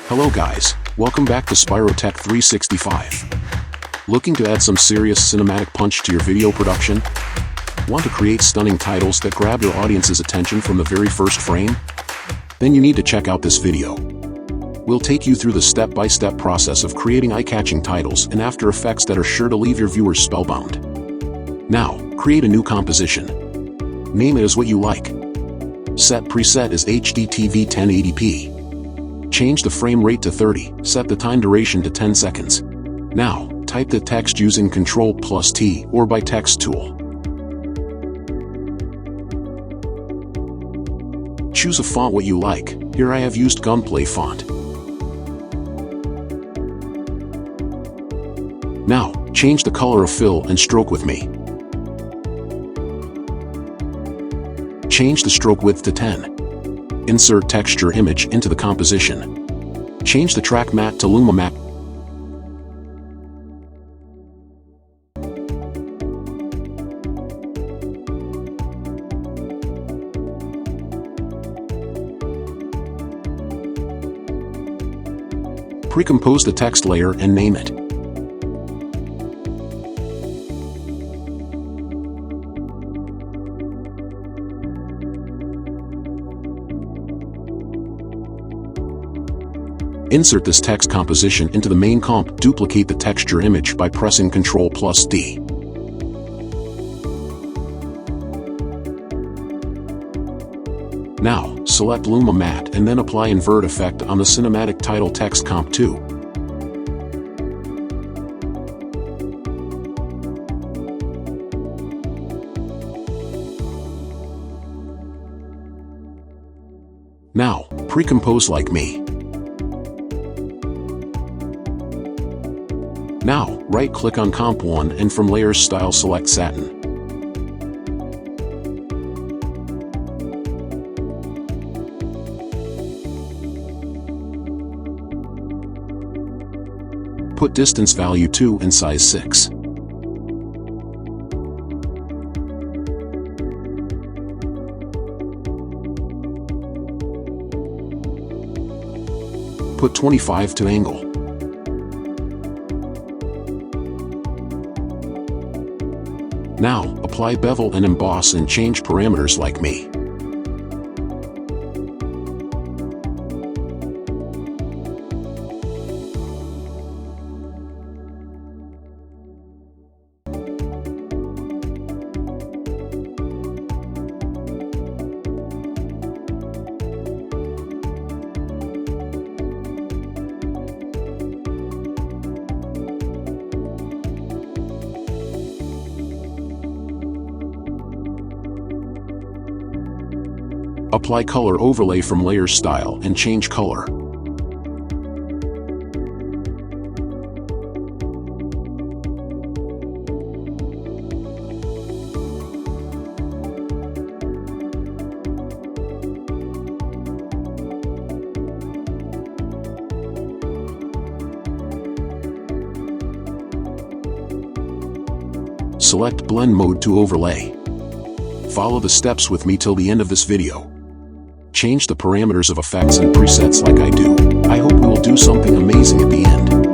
Hello guys, welcome back to Spirotech 365. Looking to add some serious cinematic punch to your video production? Want to create stunning titles that grab your audience's attention from the very first frame? Then you need to check out this video. We'll take you through the step-by-step process of creating eye-catching titles in After Effects that are sure to leave your viewers spellbound. Now, create a new composition. Name it as what you like. Set preset as HDTV 1080p. Change the frame rate to 30, set the time duration to 10 seconds. Now, type the text using Ctrl+T or by text tool. Choose a font what you like. Here I have used Gunplay font. Now, change the color of fill and stroke with me. Change the stroke width to 10. Insert texture image into the composition. Change the track matte to Luma Matte. Pre-compose the text layer and name it. Insert this text composition into the main comp. Duplicate the texture image by pressing Ctrl+D. Now, select Luma Matte and then apply Invert Effect on the cinematic title text comp 2. Now, pre-compose like me. Now, right-click on Comp 1 and from Layers Style select Satin. Put distance value 2 and size 6. Put 25 to angle. Now, apply bevel and emboss and change parameters like me. Apply color overlay from Layers Style and change color. Select Blend Mode to overlay. Follow the steps with me till the end of this video. Change the parameters of effects and presets like I do. I hope we will do something amazing at the end.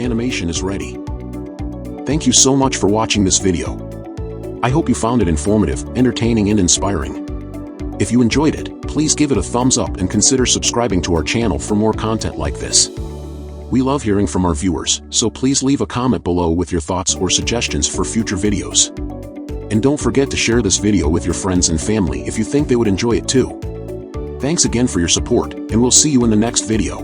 animation is ready. Thank you so much for watching this video. I hope you found it informative, entertaining, and inspiring. If you enjoyed it, please give it a thumbs up and consider subscribing to our channel for more content like this. We love hearing from our viewers, so please leave a comment below with your thoughts or suggestions for future videos. And don't forget to share this video with your friends and family if you think they would enjoy it too. Thanks again for your support, and we'll see you in the next video.